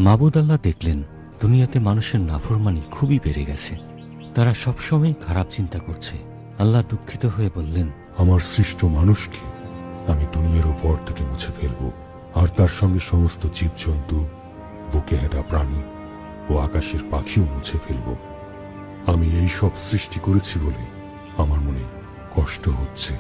মাবুদ আল্লাহ দেখলেন দুনিয়াতে মানুষের নাফরমানি খুবই বেড়ে গেছে। তারা সবসময় খারাপ চিন্তা করছে। আল্লাহ দুঃখিত হয়ে বললেন, আমার সৃষ্ট মানুষকে আমি দুনিয়ার উপর থেকে মুছে ফেলব, আর তার সঙ্গে সমস্ত জীবজন্তু, বুকে হেঁটা প্রাণী ও আকাশের পাখিও মুছে ফেলব। আমি এই সব সৃষ্টি করেছি বলে আমার মনে কষ্ট হচ্ছে।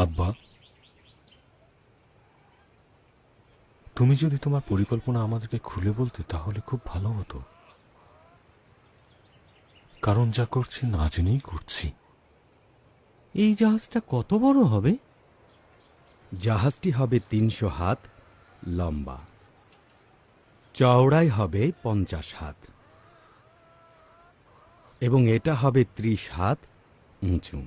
আব্বা, তুমি যদি তোমার পরিকল্পনা আমাদেরকে খুলে বলতে তাহলে খুব ভালো হতো। কারণ যা করছি না জেনেই করছি। এই জাহাজটা কত বড় হবে? জাহাজটি হবে ৩০০ হাত লম্বা, চওড়াই হবে ৫০ হাত এবং এটা হবে ৩০ হাত উঁচু।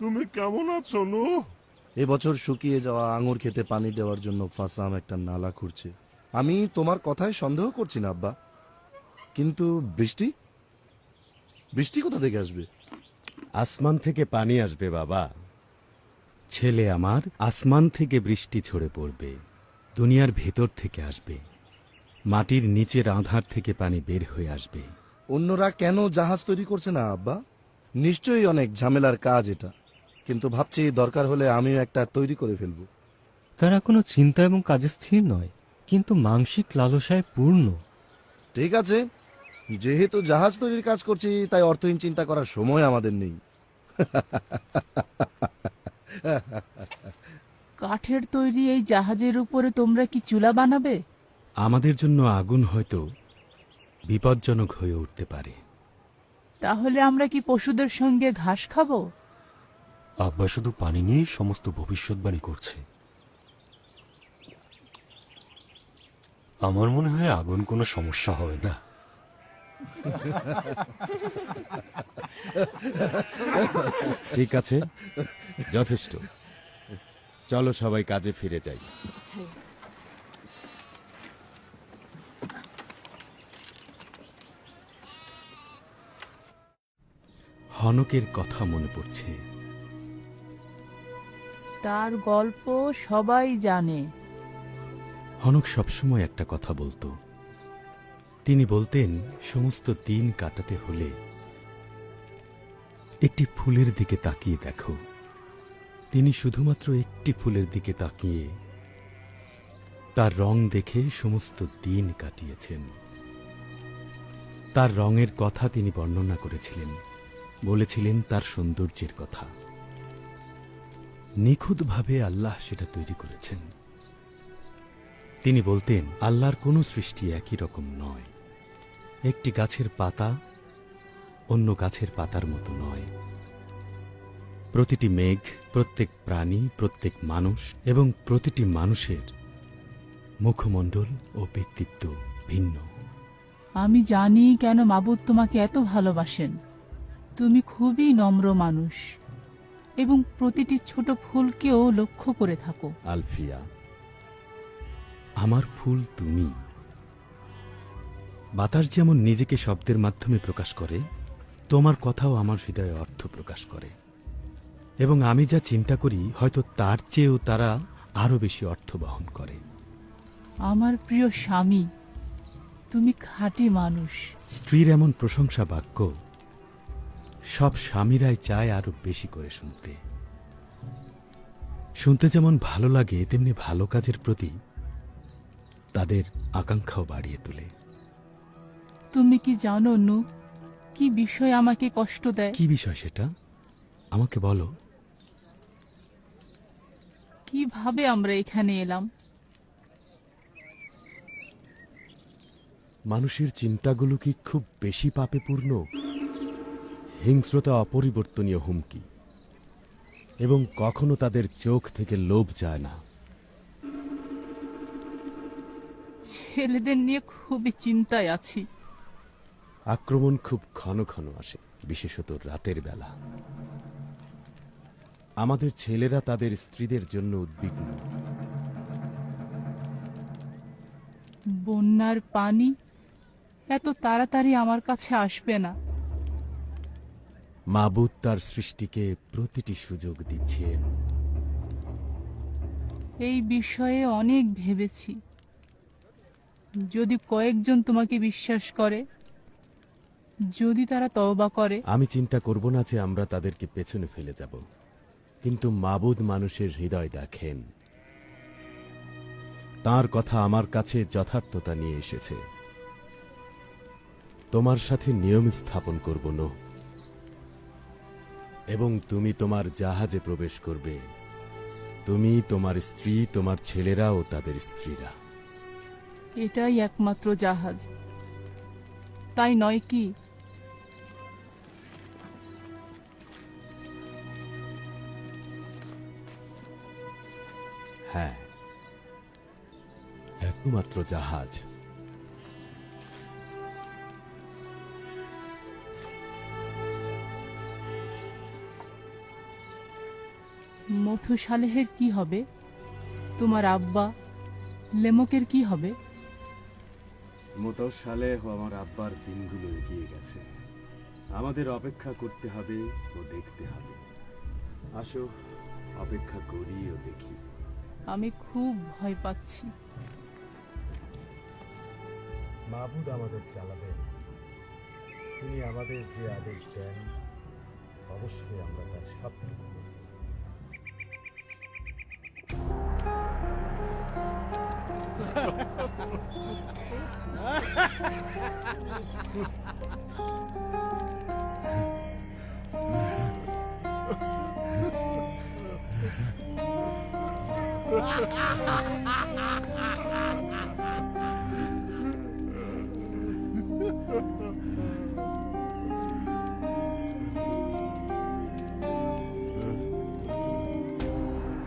তুমি কেমন আছো নু? এবছর শুকিয়ে যাওয়া আঙুর খেতে পানি দেওয়ার জন্য ফাসাম একটা নালা খুঁড়ছে। আমি তোমার কথায় সন্দেহ করছি না আব্বা, কিন্তু বৃষ্টি বৃষ্টি কোথা থেকে আসবে? আসমান থেকে পানি আসবে বাবা। ছেলে আমার, আসমান থেকে বৃষ্টি ঝরে পড়বে, দুনিয়ার ভেতর থেকে আসবে, মাটির নিচের আধার থেকে পানি বের হয়ে আসবে। অন্যরা কেন জাহাজ তৈরি করছে না আব্বা? নিশ্চয়ই অনেক ঝামেলার কাজ এটা, কিন্তু ভাবছি দরকার হলে আমিও একটা তৈরি করে ফেলবো। তারা কোনো চিন্তা এবং কাজে স্থির নয়, কিন্তু মানসিক লালসায় পূর্ণ। ঠিক আছে, যেহেতু জাহাজ তৈরির কাজ করছি তাই অর্থহীন চিন্তা করার সময় আমাদের নেই। কাঠের তৈরি এই জাহাজের উপরে তোমরা কি চুলা বানাবে? আমাদের জন্য আগুন হয়তো বিপজ্জনক হয়ে উঠতে পারে। তাহলে আমরা কি পশুদের সঙ্গে ঘাস খাবো? আব্বা শুধু পানি নিয়েই সমস্ত ভবিষ্যৎবাণী করছে। আমার মনে হয় আগুন কোনো সমস্যা হবে না। ঠিক আছে, যথেষ্ট। চলো সবাই কাজে ফিরে যাই। হনকের কথা মনে পড়ছে। তার গল্প সবাই জানে। হনক সবসময় একটা কথা বলতো। তিনি বলতেন, সমস্ত দিন কাটাতে হলে একটি ফুলের দিকে তাকিয়ে দেখো। তিনি শুধুমাত্র একটি ফুলের দিকে তাকিয়ে তার রং দেখে সমস্ত দিন কাটিয়েছেন। তার রঙের কথা তিনি বর্ণনা করেছিলেন, বলেছিলেন তার সৌন্দর্যের কথা। নিখুঁতভাবে আল্লাহ সেটা তৈরি করেছেন। তিনি বলতেন, আল্লাহর কোনো সৃষ্টি একই রকম নয়। একটি গাছের পাতা অন্য গাছের পাতার মতো নয়। প্রতিটি মেঘ, প্রত্যেক প্রাণী, প্রত্যেক মানুষ এবং প্রতিটি মানুষের মুখমণ্ডল ও ব্যক্তিত্ব ভিন্ন। আমি জানি কেন মাবুদ তোমাকে এত ভালোবাসেন। তুমি খুবই নম্র মানুষ এবং প্রতিটি ছোট ফুলকেও লক্ষ্য করে থাকো। আলফিয়া, আমার ফুল তুমি। বাতাস যেমন নিজেকে শব্দের মাধ্যমে প্রকাশ করে, তোমার কথাও আমার হৃদয়ে অর্থ প্রকাশ করে, এবং আমি যা চিন্তা করি হয়তো তার চেয়েও তারা আরো বেশি অর্থ বহন করে। আমার প্রিয় স্বামী, তুমি খাঁটি মানুষ। স্ত্রীর এমন প্রশংসা বাক্য সব স্বামীরাই চায় আরো বেশি করে শুনতে। শুনতে যেমন ভালো লাগে, তেমনি ভালো কাজের প্রতি তাদের আকাঙ্ক্ষাও বাড়িয়ে তোলে। তুমি কি জানো নু, কি বিষয় আমাকে কষ্ট দেয়? কি বিষয় সেটা? আমাকে বলো। কিভাবে আমরা এখানে এলাম? মানুষের চিন্তাগুলো কি খুব বেশি পাপে পূর্ণ? হিংস্রতা অপরিবর্তনীয় হুমকি, এবং কখনো তাদের চোখ থেকে লোভ যায় না। ছেলেদের নিয়ে খুবই চিন্তায় আছি। আক্রমণ খুব ঘন ঘন আসে, বিশেষত রাতের বেলা। আমাদের ছেলেরা তাদের স্ত্রীদের জন্য উদ্বিগ্ন। বন্যার পানি এত তাড়াতাড়ি আমার কাছে আসবে না। মাবুদ তার সৃষ্টিকে প্রতিটি সুযোগ দিচ্ছেন। এই বিষয়ে অনেক ভেবেছি। যদি কয়েকজন তোমাকে বিশ্বাস করে, যদি তারা তওবা করে। আমি চিন্তা করব না যে আমরা তাদেরকে পেছনে ফেলে যাব, কিন্তু মাবুদ মানুষের হৃদয় দেখেন। তার কথা আমার কাছে যথার্থতা নিয়ে এসেছে। তোমার সাথে নিয়ম স্থাপন করব না, এবং তুমি তোমার জাহাজে প্রবেশ করবে, তুমি, তোমার স্ত্রী, তোমার ছেলেরা ও তাদের স্ত্রীরা। এটাই একমাত্র জাহাজ, তাই নয় কি? হ্যাঁ, একমাত্র জাহাজ। মথু সালেহের কি হবে? তোমার আব্বা লেমকের কি হবে? মুতাসালেহ আমার আব্বার দিনগুলো এগিয়ে গেছে। আমাদের অপেক্ষা করতে হবে ও দেখতে হবে। আসো, অপেক্ষা করি ও দেখি। আমি খুব ভয় পাচ্ছি। মাবুদ আমাদের চালাবেন। তিনি আমাদের যে আদেশ দেন, অবশ্যই আমরা তার সবটুকু করি।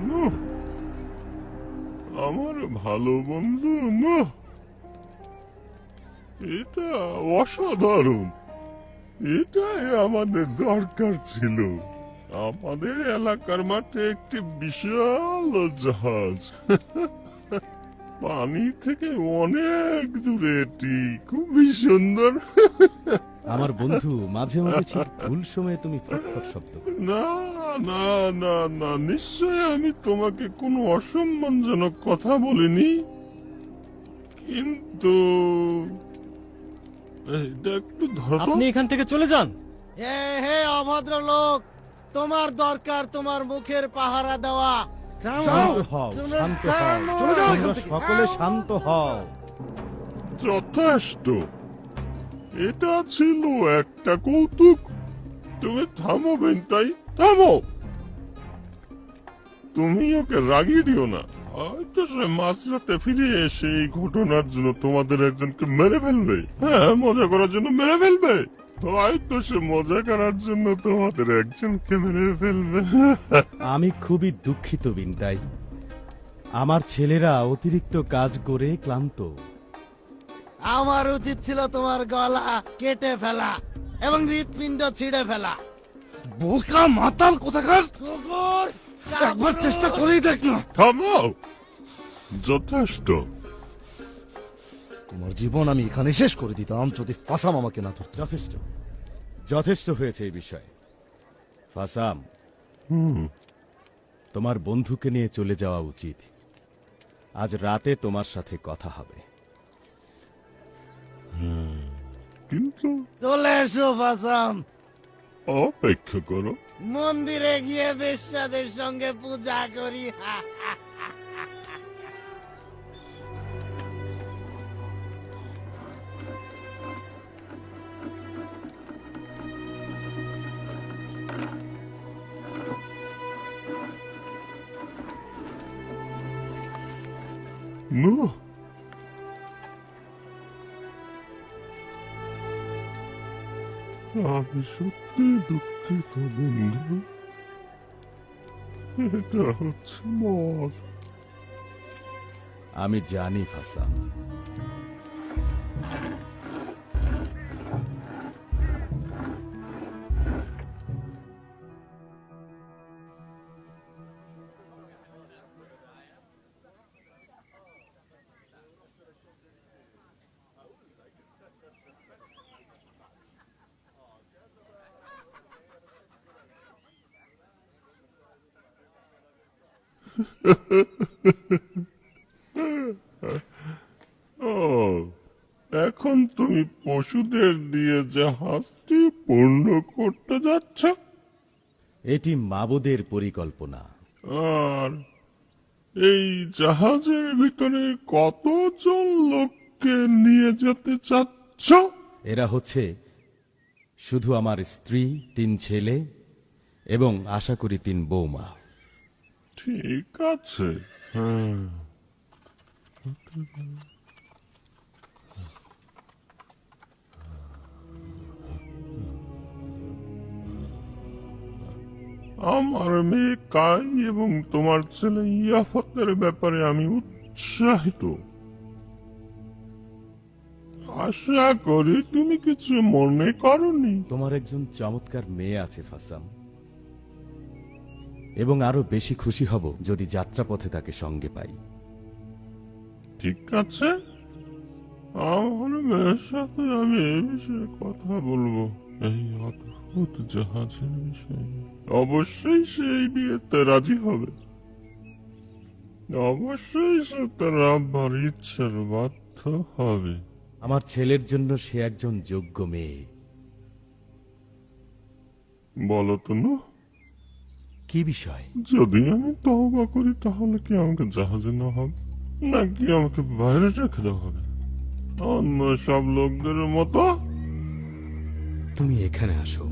নূহ, আমার ভালো বন্ধু নূহ, এটা অসাধারণ। এটাই আমাদের দরকার ছিল। আমাদের এলাকার মাঠে একটি বিশাল জাহাজ, পানি থেকে অনেক দূরে, এটি খুবই সুন্দর। আমার বন্ধু, মাঝে মাঝে ঠিক ভুল সময়ে তুমি ফটফট শব্দ করো। না না না না, নিশ্চয় আমি তোমাকে কোনো অসম্মানজনক কথা বলিনি, কিন্তু এটা একটু ধরো। আপনি এখান থেকে চলে যান। হে হে অভদ্র লোক, তোমার দরকার তোমার মুখের পাহারা দেওয়া। শান্ত হও, শান্ত হও, তোমরা সকলে শান্ত হও। যথেষ্ট, এটা ছিল একটা কৌতুক। তুমি থামো বেন্তাই, থামো। তুমি ওকে রাগিয়ে দিও না। হয়তো সে মাঝরাতে ফিরে এসে এই ঘটনার জন্য তোমাদের একজনকে মেরে ফেলবে। হ্যাঁ, মজা করার জন্য মেরে ফেলবে। হয়তো সে মজা করার জন্য তোমাদের একজনকে মেরে ফেলবে। আমি খুবই দুঃখিত বিন্তাই। আমার ছেলেরা অতিরিক্ত কাজ করে ক্লান্ত। আমার উচিত ছিল তোমার গলা কেটে ফেলা এবং হৃৎপিণ্ড ছিঁড়ে ফেলা। বোকা মাতাল কোথাকার! কুকুর, একবার চেষ্টা করেই দেখ না। থামো, যথেষ্ট। তোমার জীবন আমি এখানে শেষ করে দিতাম যদি ফাসাম আমাকে না ধরত। যথেষ্ট, যথেষ্ট হয়েছে এই বিষয়ে। ফাসাম, তোমার বন্ধুকে নিয়ে চলে যাওয়া উচিত। আজ রাতে তোমার সাথে কথা হবে। কিন্তু চলে এসো ফাসাম, অপেক্ষা করো। মন্দিরে গিয়ে বেশ্যাদের সঙ্গে পূজা করি। না, আমি সত্যি দুঃখিত বন্ধু। এটা হচ্ছে মদ। আমি জানি ফাসাম। ও, এখন তুমি পশুদের দিয়ে জাহাজটি পূর্ণ করতে যাচ্ছ, এটি মাবুদের পরিকল্পনা। আর এই জাহাজের ভিতরে কতজন লোককে নিয়ে যেতে চাচ্ছ? এরা হচ্ছে শুধু আমার স্ত্রী, 3 ছেলে এবং আশা করি 3 বৌমা। ঠিক আছে। আমার মেয়ে কাই এবং তোমার ছেলে ইয়াফতের ব্যাপারে আমি উৎসাহিত। আশা করি তুমি কিছু মনে করনি। তোমার একজন চমৎকার মেয়ে আছে ফাসাম, এবং আরো বেশি খুশি হব যদি যাত্রাপথে তাকে সঙ্গে পাই। ঠিক আছে, আমার মেয়ের সাথে আমি এই বিষয়ে কথা বলবো, এই অদ্ভুত জাহাজের বিষয়ে। অবশ্যই সেই বিয়েতে রাজি হবে। অবশ্যই সে তার আব্বার ইচ্ছার বাধ্য হবে। আমার ছেলের জন্য সে একজন যোগ্য মেয়ে। বলো তো না, কি বিষয়? যদি আমি তওবা করি তাহলে কি আমাকে জাহাজে নেওয়া হবে, নাকি আমাকে বাইরে রেখে দেওয়া হবে অন্য সব লোকদের মতো? তুমি এখানে আসো।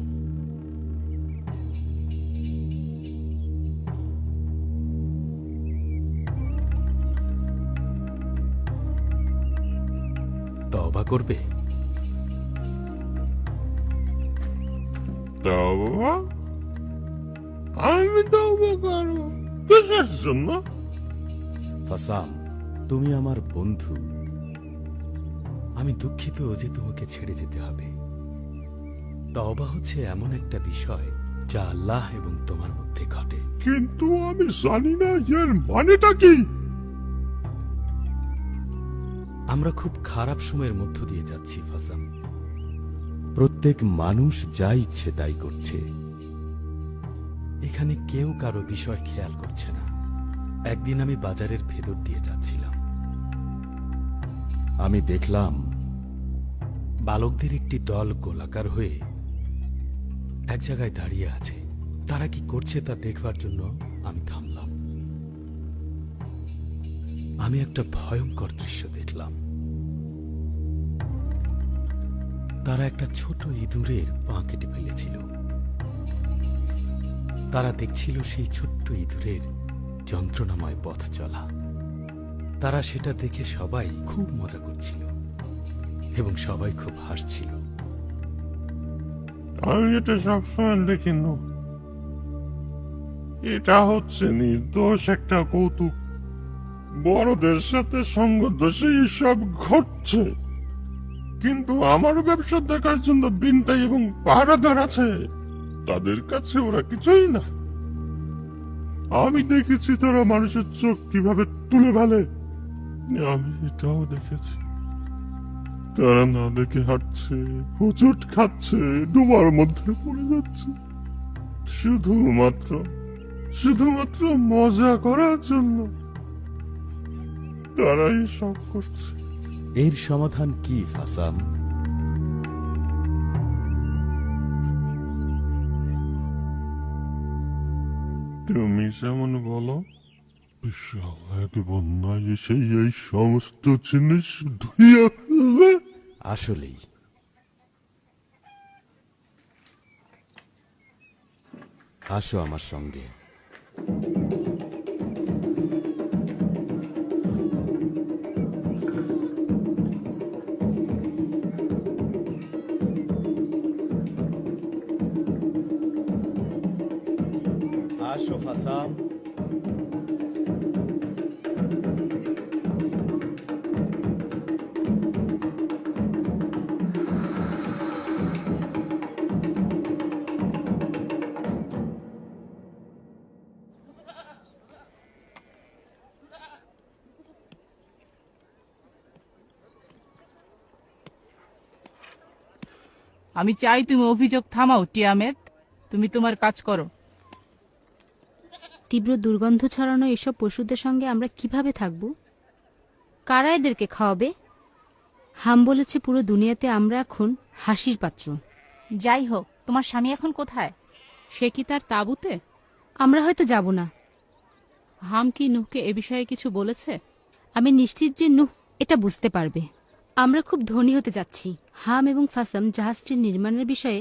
তওবা করবে? তওবা? আমি তওবা করবো কিসের জন্য? ফাসাম, তুমি আমার বন্ধু। আমি দুঃখিত যে তোমাকে ছেড়ে যেতে হবে। তওবা হচ্ছে এমন একটা বিষয় যা আল্লাহ এবং তোমার মধ্যে ঘটে। কিন্তু আমি জানি না এর মানেটা কি। আমরা খুব খারাপ সময়ের মধ্য দিয়ে যাচ্ছি ফাসাম। প্রত্যেক মানুষ যা ইচ্ছে তাই করছে। এখানে কেউ কারো বিষয় খেয়াল করছে না। একদিন আমি বাজারের ভেতর দিয়ে যাচ্ছিলাম। আমি দেখলাম বালকদের একটি দল গোলাকার হয়ে এক জায়গায় দাঁড়িয়ে আছে। তারা কি করছে তা দেখবার জন্য আমি থামলাম। আমি একটা ভয়ঙ্কর দৃশ্য দেখলাম। তারা একটা ছোট ইঁদুরের পা কেটে ফেলেছিল। তারা দেখছিল সেই ছোট্ট ইঁদুরের যন্ত্রণাময় পথ চলা। তারা সেটা দেখে সবাই খুব মজা করছিল এবং সবাই খুব হাসছিল। আমি এটা সবসময় দেখি না। এটা হচ্ছে নির্দোষ একটা কৌতুক। বড়দের সাথে সঙ্গ দোষে সব ঘটছে, কিন্তু আমার ব্যবসা দেখার জন্য বিনতাই এবং পাহারাদার আছে। তাদের কাছে ওরা কিছুই না। আমি দেখেছি তারা মানুষের চোখ কিভাবে তুলে ফেলে। আমি এটাও দেখেছি তারা না দেখে হাঁটছে, হোঁচট খাচ্ছে, ডোবার মধ্যে পড়ে যাচ্ছে, শুধুমাত্র শুধুমাত্র মজা করার জন্য তারাই সব করছে। এর সমাধান কি ফাসাম? তুমি যেমন বলো, বিশাল এক বন্যায় এসে এই সমস্ত জিনিস ধুইয়া ফেলবে। আসলেই আসো আমার সঙ্গে। আসো ফাসাম। আমি চাই তুমি অভিযোগ থামাও টিয়ামেত। তুমি তোমার কাজ করো। তীব্র দুর্গন্ধ ছড়ানো এসব পশুদের সঙ্গে আমরা কিভাবে থাকব? কারা এদেরকে খাওয়াবে? হাম বলেছে পুরো দুনিয়াতে আমরা এখন হাসির পাত্র। যাই হোক, তোমার স্বামী এখন কোথায়? সে কি তার তাঁবুতে? আমরা হয়তো যাব না। হাম কি নুহকে এ বিষয়ে কিছু বলেছে? আমি নিশ্চিত যে নুহ এটা বুঝতে পারবে। আমরা খুব ধনী হতে যাচ্ছি। হাম এবং ফাসাম জাহাজটির নির্মাণের বিষয়ে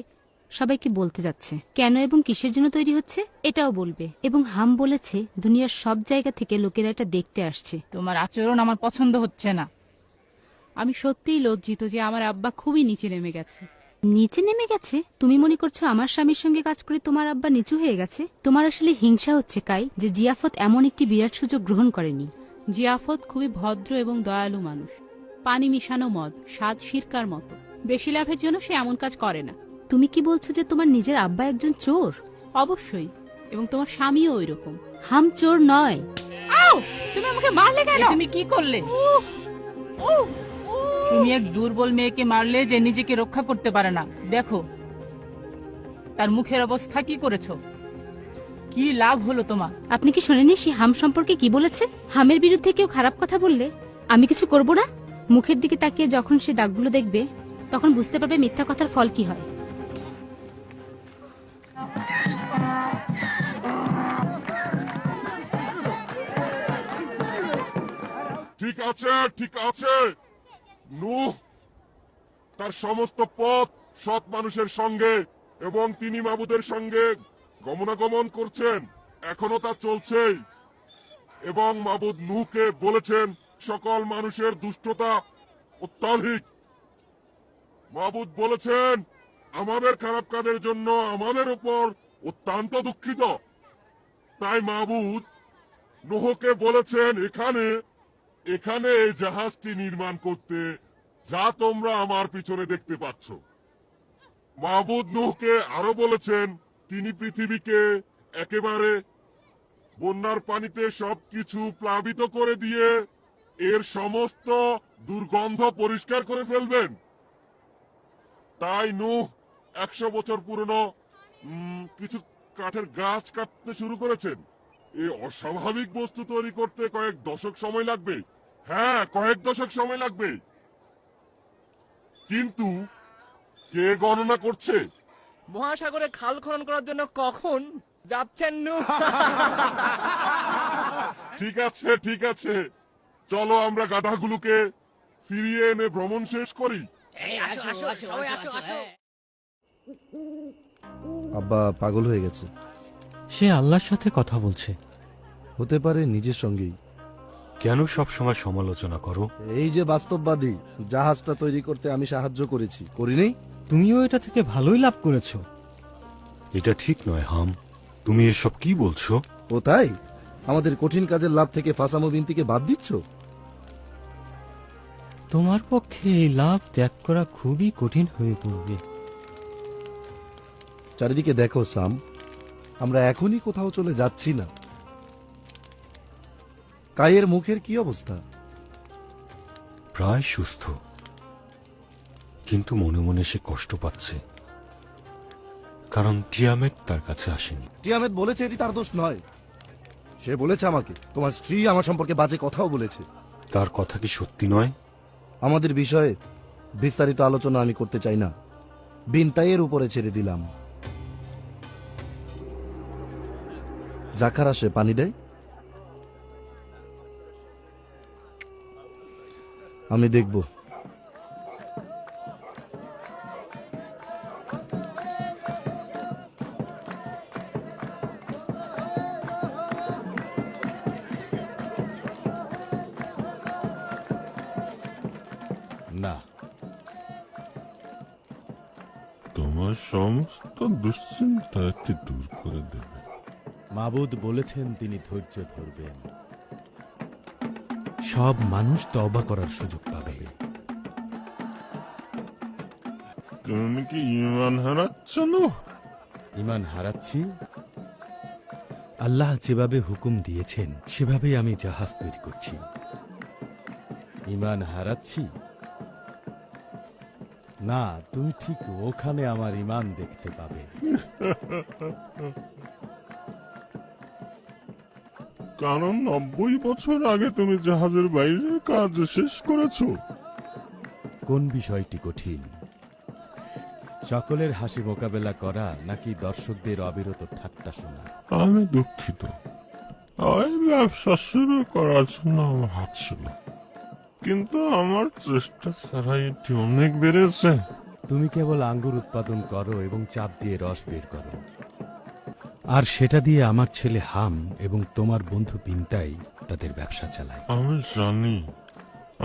সবাইকে বলতে যাচ্ছে। কেন এবং কিসের জন্য তৈরি হচ্ছে এটাও বলবে। এবং হাম বলেছে দুনিয়ার সব জায়গা থেকে লোকেরা এটা দেখতে আসছে। তোমার আচরণ আমার পছন্দ হচ্ছে না। আমি সত্যিই লজ্জিত যে আমার আব্বা খুবই নিচে নেমে গেছে। নিচে নেমে গেছে? তুমি মনে করছো আমার স্বামীর সঙ্গে কাজ করে তোমার আব্বা নিচু হয়ে গেছে? তোমার আসলে হিংসা হচ্ছে কাই যে জিয়াফত এমন একটি বিরাট সুযোগ গ্রহণ করেনি। জিয়াফত খুবই ভদ্র এবং দয়ালু মানুষ। পানি মিশানো মদ স্বাদ সিরকার মতো। বেশি লাভের জন্য সে এমন কাজ করে না। তুমি কি বলছো যে তোমার নিজের আব্বা একজন চোর? অবশ্যই, এবং তোমার স্বামীও ওই রকম। হাম চোর নয়। তুমি আমাকে মারলে কেন? তুমি কি করলে? তুমি এক দুর্বল মেয়েকে মারলে যে নিজেকে রক্ষা করতে পারে না। দেখো তার মুখের অবস্থা কি করেছো। কি লাভ হলো তোমার? আপনি কি শোনেনি সে হাম সম্পর্কে কি বলেছে? হামের বিরুদ্ধে কেউ খারাপ কথা বললে আমি কিছু করব না। মুখের দিকে তাকিয়ে যখন সে দাগগুলো দেখবে তখন বুঝতে পারবে মিথ্যা কথার ফল কি হয়। ঠিক আছে, ঠিক আছে। নূহ তার সমস্ত পথ সৎ মানুষের সঙ্গে এবং তিনি মাবুদের সঙ্গে গমনাগমন করছেন, এখনো তা চলছেই। এবং মাবুদ নূহকে বলেছেন সকল মানুষের দুষ্টতা অত্যাধিক। মাবুদ বলেছেন আমাদের খারাপ কাজের জন্য আমাদের উপর অত্যন্ত দুঃখিত। তাই মাবুদ নূহকে বলেছেন এখানে এখানে এই জাহাজটি নির্মাণ করতে, যা তোমরা আমার পিছনে দেখতে পাচ্ছ। মাবুদ নূহকে আরো বলেছেন তিনি পৃথিবীকে একেবারে বন্যার পানিতে সবকিছু প্লাবিত করে দিয়ে এর সমস্ত দুর্গন্ধ পরিষ্কার করে ফেলবেন। তাই নূহ 100 বছর পুরনো কিছু কাঠের গাছ কাটতে শুরু করেছেন। এই অস্বাভাবিক বস্তু তৈরি করতে কয়েক দশক সময় লাগবে। হ্যাঁ, কয়েক দশক সময় লাগবে। কিন্তু কে গণনা করছে মহাসাগরে খাল খনন করার জন্য কখন যাচ্ছেন নূহ? ঠিক আছে, ঠিক আছে, চলো আমরা গাধাগুলোকে ফিরিয়ে এনে ভ্রমণ শেষ করি। আব্বা পাগল হয়ে গেছে। সে আল্লাহর সাথে কথা বলছে। হতে পারে নিজের সঙ্গেই। কেন সব সময় সমালোচনা করো? এই যে বাস্তববাদী, জাহাজটা তৈরি করতে আমি সাহায্য করেছি, করিনি? তুমিও এটা থেকে ভালোই লাভ করেছো। এটা ঠিক নয় হাম, তুমি এসব কি বলছো? ও তাই? আমাদের কঠিন কাজের লাভ থেকে ফাসামো বিনতিকে বাদ দিচ্ছ? তোমার পক্ষে এই লাভ ত্যাগ করা খুবই কঠিন হয়ে পড়বে। চারিদিকে দেখো সাম, আমরা এখনই কোথাও চলে যাচ্ছি না। কায়ের মুখের কি অবস্থা? প্রায় সুস্থ, কিন্তু মনে মনে সে কষ্ট পাচ্ছে, কারণ টিয়ামেট তার কাছে আসেনি। টিয়ামেত বলেছে এটি তার দোষ নয়। সে বলেছে আমাকে, তোমার স্ত্রী আমার সম্পর্কে বাজে কথাও বলেছে। তার কথা কি সত্যি নয়? আমাদের বিষয়ে বিস্তারিত আলোচনা আমি করতে চাই না, বিনতাইয়ের উপরে ছেড়ে দিলাম। জাকার আসে পানি দেয়, আমি দেখব। না, তোমার সমস্ত দুশ্চিন্তা একটি দূর করে দেবে। মাবুদ বলেছেন তিনি ধৈর্য ধরবেন। সব মানুষ তওবা করার সুযোগ পাবে। তুমি কি ঈমান হারাচ্ছ না? ঈমান হারাচ্ছি? আল্লাহ যেভাবে হুকুম দিয়েছেন সেভাবেই আমি জাহাজ তৈরি করছি। ঈমান হারাচ্ছি না, তুমি ঠিক ওখানে আমার ঈমান দেখতে পাবে। কারণ 90 বছর আগে তুমি জাহাজের বাইরে কাজ শেষ করেছো। কোন বিষয়টি কঠিন? সকলের হাসি মোকাবেলা করা নাকি দর্শকদের অবিরত ঠাট্টা শোনা? আমি দুঃখিত, ওই ব্যবসা শুরু করার জন্য আমার হাত ছিল, কিন্তু আমার চেষ্টা ছাড়াই এটি অনেক বেড়েছে। তুমি কেবল আঙ্গুর উৎপাদন করো এবং চাপ দিয়ে রস বের করো, আর সেটা দিয়ে আমার ছেলে হাম এবং তোমার বন্ধু বিনতাই তাদের ব্যবসা চালায়।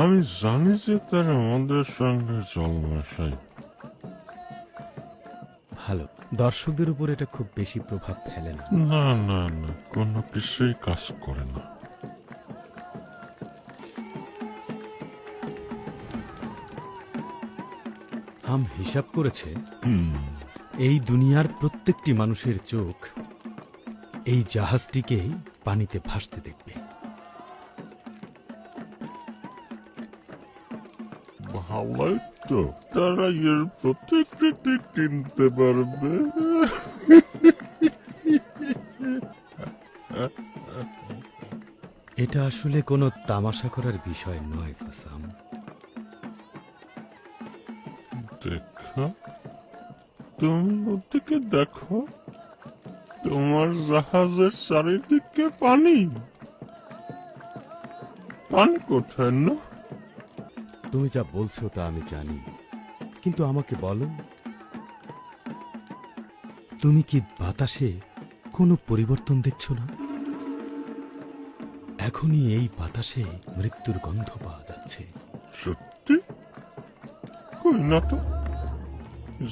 আমি জানি যে তারা আমাদের সঙ্গে জল মেশায়। ভালো, দর্শকদের উপর এটা খুব বেশি প্রভাব ফেলে না। না না না, কোনো কিছুই কাজ করে না। হাম হিসাব করেছে এই দুনিয়ার প্রত্যেকটি মানুষের চোখ এই জাহাজটিকে পানিতে ভাসতে দেখবে। ভালোই তো, তারা এর প্রতিকৃতি কিনতে পারবে। এটা আসলে কোনো তামাশা করার বিষয় নয় ফাসাম। দেখো, তুমি ওদিকে দেখো, তোমার জাহাজের চারিদিকে পানি। পানি কোথায় না? তুমি যা বলছো তা আমি জানি, কিন্তু আমাকে বলো, তুমি কি বাতাসে কোনো পরিবর্তন দেখছো না? এখনই এই বাতাসে মৃত্যুর গন্ধ পাওয়া যাচ্ছে। সত্যি? কই না তো।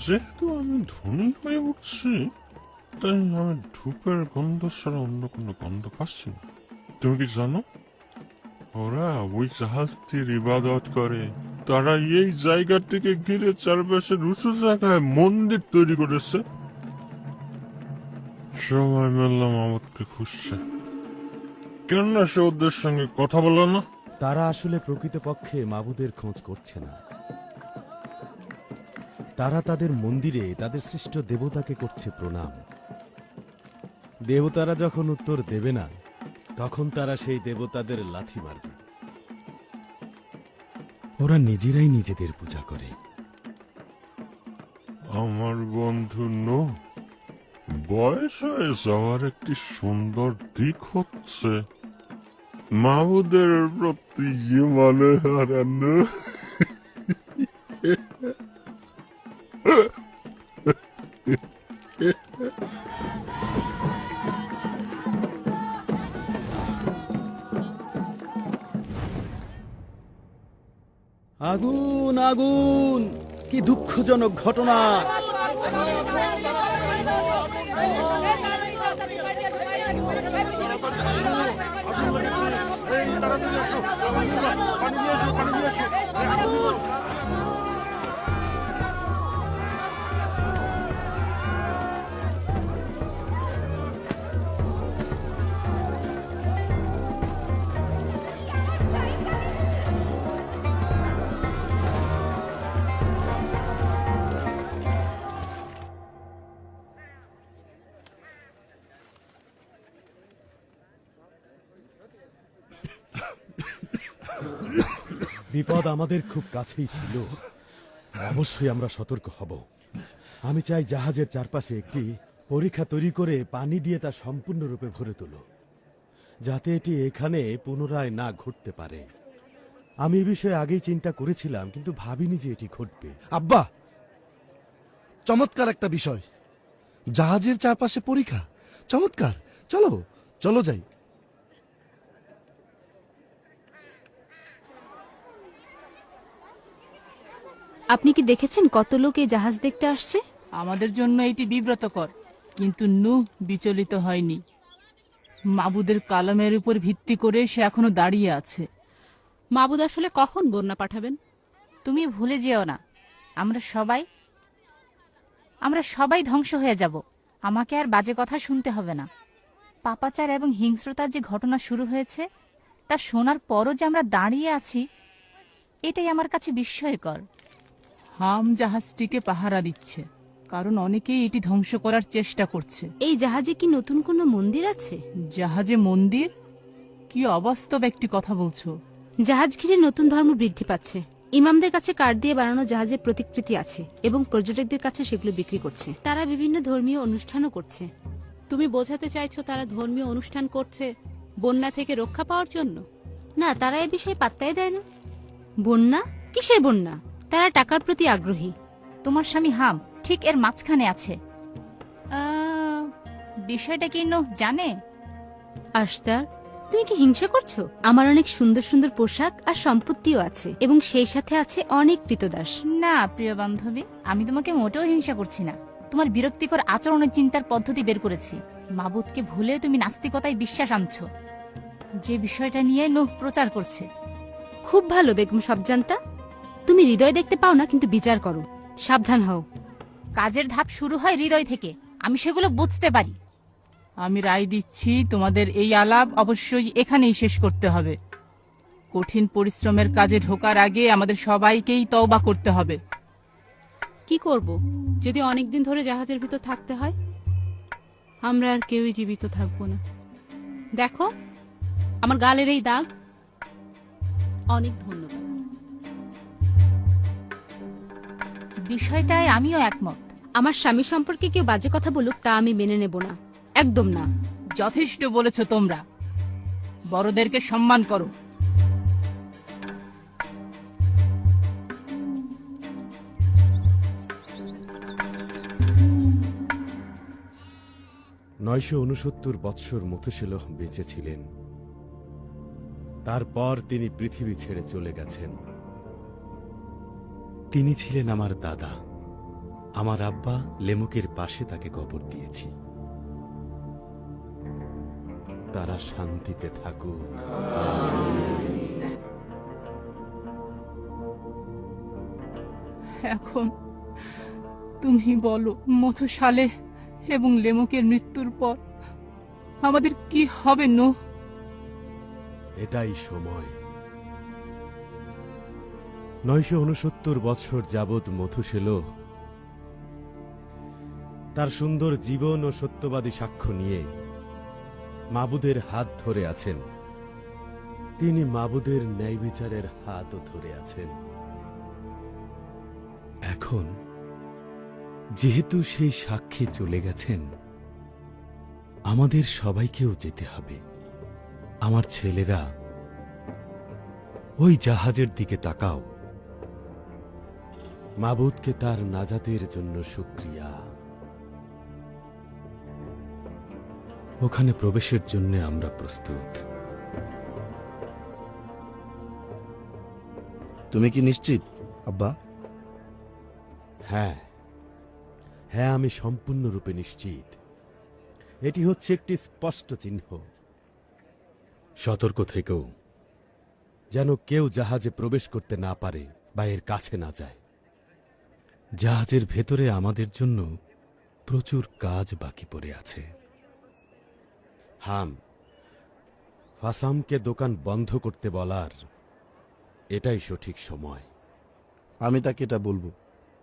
যেহেতু আমি ধনী হয়ে উঠছি, তাই আমি ধূপের গন্ধ ছাড়া অন্য কোনো গন্ধ পাচ্ছি না। তুমি কি জানো, ওরা ওই জাহাজটির ইবাদত করে। তারা এই জায়গাটিকে ঘিরে চারপাশের উঁচু জায়গায় মন্দির তৈরি করেছে। সবাই মিলে মামুদকে খুঁজছে, কেননা সে ওদের সঙ্গে কথা বলে না। তারা আসলে প্রকৃতপক্ষে মাবুদের খোঁজ করছে না। তারা তাদের মন্দিরে তাদের সৃষ্ট দেবতাকে করছে প্রণাম। দেবতারা যখন উত্তর দেবে না, তখন তারা সেই দেবতাদের লাথি মারবে। ওরা নিজেরাই নিজেদের পূজা করে। আমার বন্ধু নো, বয়স হয়ে যাওয়ার একটি সুন্দর দিক হচ্ছে মাবুদের প্রতি মানে হারানো। আগুন আগুন, কি দুঃখজনক ঘটনা! বিপদ আমাদের খুব কাছেই ছিল, অবশ্যই আমরা সতর্ক হব। আমি চাই জাহাজের চারপাশে একটি পরীক্ষা তৈরি করে পানি দিয়ে তা সম্পূর্ণরূপে ভরে তোলো, যাতে এটি এখানে পুনরায় না ঘটতে পারে। আমি এ বিষয়ে আগেই চিন্তা করেছিলাম, কিন্তু ভাবিনি যে এটি ঘটবে। আব্বা, চমৎকার একটা বিষয়। জাহাজের চারপাশে পরীক্ষা, চমৎকার। চলো চলো যাই। আপনি কি দেখেছেন কত লোক এই জাহাজ দেখতে আসছে? আমাদের জন্য এটি বিব্রতকর, কিন্তু নূহ বিচলিত হয়নি। মাবুদের কালামের উপর ভিত্তি করে সে এখনো দাঁড়িয়ে আছে। মাবুদ আসলে কখন বন্যা পাঠাবেন? তুমি ভুলে যেও না, আমরা সবাই ধ্বংস হয়ে যাব। আমাকে আর বাজে কথা শুনতে হবে না। পাপাচার এবং হিংস্রতার যে ঘটনা শুরু হয়েছে তা শোনার পরও যে আমরা দাঁড়িয়ে আছি, এটাই আমার কাছে বিস্ময়কর। হাম জাহাজটিকে পাহারা দিচ্ছে, কারণ অনেকেই এটি ধ্বংস করার চেষ্টা করছে। এই জাহাজে কি নতুন কোনো মন্দির আছে? জাহাজে মন্দির? কি অবাস্তব একটি কথা বলছো। জাহাজ ঘিরে নতুন ধর্ম বৃদ্ধি পাচ্ছে। ইমামদের কাছে কাঠ দিয়ে বানানো জাহাজের প্রতিকৃতি আছে এবং পর্যটকদের কাছে সেগুলো বিক্রি করছে। তারা বিভিন্ন ধর্মীয় অনুষ্ঠানও করছে। তুমি বোঝাতে চাইছো তারা ধর্মীয় অনুষ্ঠান করছে বন্যা থেকে রক্ষা পাওয়ার জন্য? না, তারা এ বিষয়ে পাত্তাই দেয় না। বন্যা? কিসের বন্যা? তারা টাকার প্রতি আগ্রহী। তোমার স্বামী হাম ঠিক এর মাঝখানে আছে। বিষয়টা কি নূহ জানে? আশতার, তুমি কি হিংসা করছো? আমার অনেক সুন্দর সুন্দর পোশাক আর সম্পত্তিও আছে এবং সেই সাথে আছে অনেক কৃতদাস। না প্রিয় বান্ধবী, আমি তোমাকে মোটেও হিংসা করছি না। তোমার বিরক্তিকর আচরণের চিন্তার পদ্ধতি বের করেছি। মাবুদকে ভুলে তুমি নাস্তিকতায় বিশ্বাস আনছো, যে বিষয়টা নিয়ে নূহ প্রচার করছে। খুব ভালো বেগম সবজান্তা, তুমি হৃদয় দেখতে পাও না, কিন্তু বিচার করো। সাবধান হও। কাজের ধাপ শুরু হয় হৃদয় থেকে, আমি সেগুলো বুঝতে পারি। আমি রায় দিচ্ছি, তোমাদের এই আলাপ অবশ্যই এখানেই শেষ করতে হবে। কঠিন পরিশ্রমের কাজে ঢোকার আগে আমাদের সবাইকেই তওবা করতে হবে। কি করব যদি অনেকদিন ধরে জাহাজের ভিতর থাকতে হয়? আমরা আর কেউই জীবিত থাকবো না। দেখো আমার গালের এই দাগ। অনেক ধন্যবাদ। বিষয়টায় আমিও একমত। আমার স্বামী সম্পর্কে কেউ বাজে কথা বলুক, তা আমি মেনে নেব না, একদম না। যথেষ্ট বলেছ তোমরা। বড়দেরকে সম্মান করো। নয়শো 69 বৎসর মথুশেলহ বেঁচে ছিলেন। তারপর তিনি পৃথিবী ছেড়ে চলে গেছেন। তিনি ছিলেন আমার দাদা। আমার আব্বা লেমুকের পাশে তাকে কবর দিয়েছি। তারা শান্তিতে থাকুক। এখন তুমি বলো, মথুসালেহ এবং লেমকের মৃত্যুর পর আমাদের কি হবে নূহ? এটাই সময়। 969 বৎসর যাবৎ মথুশেলহ তার সুন্দর জীবন ও সত্যবাদী সাক্ষ্য নিয়ে মাবুদের হাত ধরে আছেন। তিনি মাবুদের ন্যায় বিচারের হাতও ধরে আছেন। এখন যেহেতু সেই সাক্ষী চলে গেছেন, আমাদের সবাইকেও যেতে হবে। আমার ছেলেরা, ওই জাহাজের দিকে তাকাও। মাবুদকে তার নাজাতের জন্য শুকরিয়া। ওখানে প্রবেশের জন্য আমরা প্রস্তুত। তুমি কি নিশ্চিত আব্বা? হ্যাঁ, আমি সম্পূর্ণরূপে নিশ্চিত। এটি হচ্ছে একটি স্পষ্ট চিহ্ন। সতর্ক থেকেও, যেন কেউ জাহাজে প্রবেশ করতে না পারে বা এর কাছে না যায়। জাহাজের ভেতরে আমাদের জন্য প্রচুর কাজ বাকি পড়ে আছে। হাম, ফাসামকে দোকান বন্ধ করতে বলার এটাই সঠিক সময়। আমি তাকে এটা বলবো।